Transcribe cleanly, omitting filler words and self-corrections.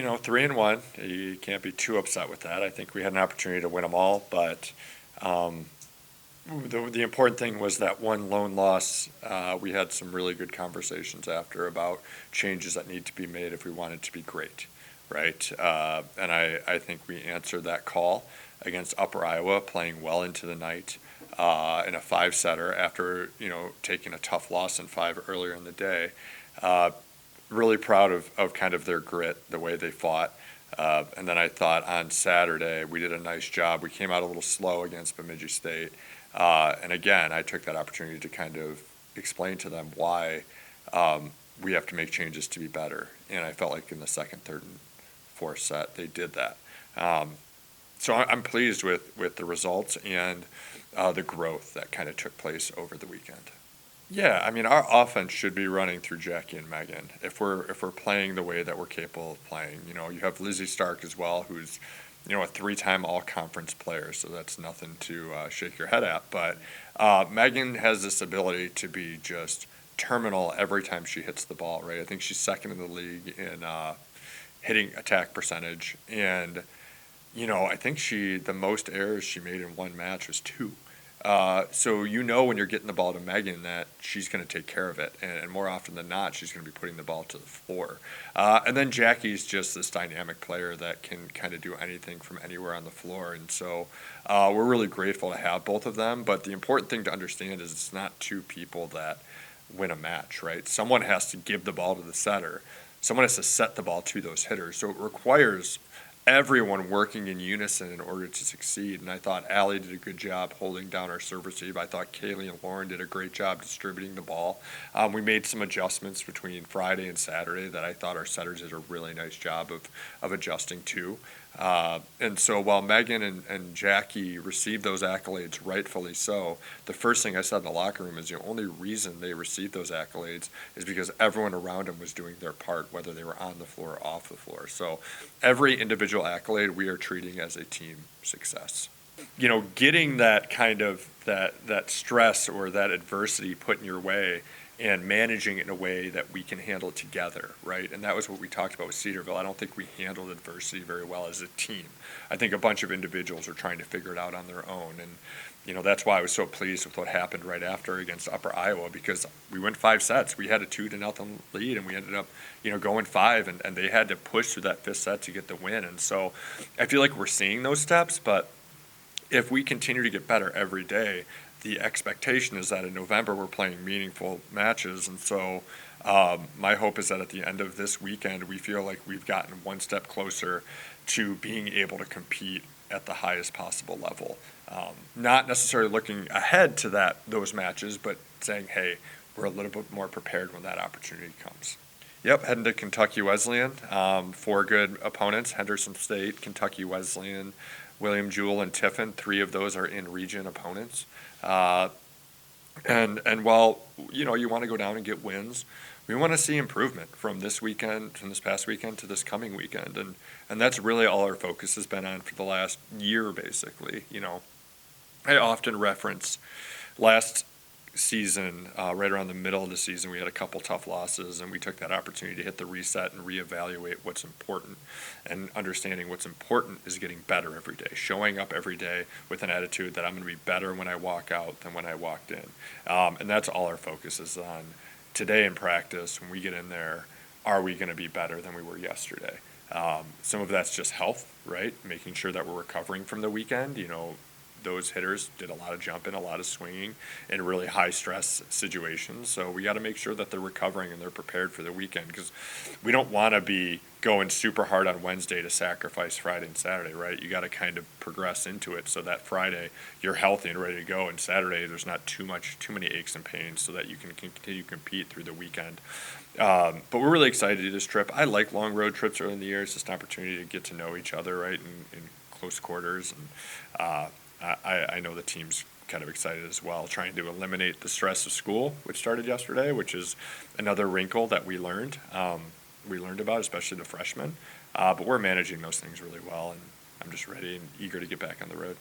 3-1. You can't be too upset with that. I think we had an opportunity to win them all, but the important thing was that one lone loss. We had some really good conversations after about changes that need to be made if we want it to be great, right? And I think we answered that call against Upper Iowa, playing well into the night in a 5-setter after taking a tough loss in 5 earlier in the day. Really proud of kind of their grit, the way they fought. And then I thought on Saturday we did a nice job. We came out a little slow against Bemidji State. And again, I took that opportunity to kind of explain to them why we have to make changes to be better. And I felt like in the second, third, and fourth set, they did that. So I'm pleased with the results and the growth that kind of took place over the weekend. Yeah, I mean, our offense should be running through Jackie and Megan if we're playing the way that we're capable of playing. You have Lizzie Stark as well, who's a 3-time all-conference player, so that's nothing to shake your head at. But Megan has this ability to be just terminal every time she hits the ball, right? I think she's second in the league in hitting attack percentage, and I think the most errors she made in one match was 2. So when you're getting the ball to Megan that she's going to take care of it, and more often than not, she's going to be putting the ball to the floor. And then Jackie's just this dynamic player that can kind of do anything from anywhere on the floor, and so we're really grateful to have both of them. But the important thing to understand is it's not 2 people that win a match, right? Someone has to give the ball to the setter. Someone has to set the ball to those hitters. So it requires everyone working in unison in order to succeed. And I thought Allie did a good job holding down our serve receive. I thought Kaylee and Lauren did a great job distributing the ball. We made some adjustments between Friday and Saturday that I thought our setters did a really nice job of adjusting to. And so while Megan and Jackie received those accolades, rightfully so, the first thing I said in the locker room is the only reason they received those accolades is because everyone around them was doing their part, whether they were on the floor or off the floor. So every individual accolade we are treating as a team success. Getting that kind of that stress or that adversity put in your way and managing it in a way that we can handle it together, right? And that was what we talked about with Cedarville. I don't think we handled adversity very well as a team. I think a bunch of individuals are trying to figure it out on their own. And, that's why I was so pleased with what happened right after against Upper Iowa, because we went 5 sets. We had a 2-0 lead, and we ended up, going 5, and they had to push through that 5th set to get the win. And so I feel like we're seeing those steps, but if we continue to get better every day, the expectation is that in November we're playing meaningful matches, and so my hope is that at the end of this weekend we feel like we've gotten one step closer to being able to compete at the highest possible level. Not necessarily looking ahead to those matches, but saying, hey, we're a little bit more prepared when that opportunity comes. Yep, heading to Kentucky Wesleyan. 4 good opponents: Henderson State, Kentucky Wesleyan, William Jewell, and Tiffin. 3 of those are in region opponents. And while you want to go down and get wins, we want to see improvement from this past weekend to this coming weekend, and that's really all our focus has been on for the last year, basically. I often reference last season, right around the middle of the season, we had a couple tough losses, and we took that opportunity to hit the reset and reevaluate what's important. And understanding what's important is getting better every day, showing up every day with an attitude that I'm going to be better when I walk out than when I walked in. And that's all our focus is on today in practice. When we get in there, are we going to be better than we were yesterday? Some of that's just health, right? Making sure that we're recovering from the weekend. Those hitters did a lot of jumping, a lot of swinging in really high-stress situations. So we got to make sure that they're recovering and they're prepared for the weekend, because we don't want to be going super hard on Wednesday to sacrifice Friday and Saturday, right? You got to kind of progress into it so that Friday you're healthy and ready to go, and Saturday there's not too many aches and pains, so that you can continue to compete through the weekend. But we're really excited to do this trip. I like long road trips early in the year. It's just an opportunity to get to know each other, right, in close quarters. And I know the team's kind of excited as well, trying to eliminate the stress of school, which started yesterday, which is another wrinkle that we learned about, especially the freshmen. But we're managing those things really well, and I'm just ready and eager to get back on the road.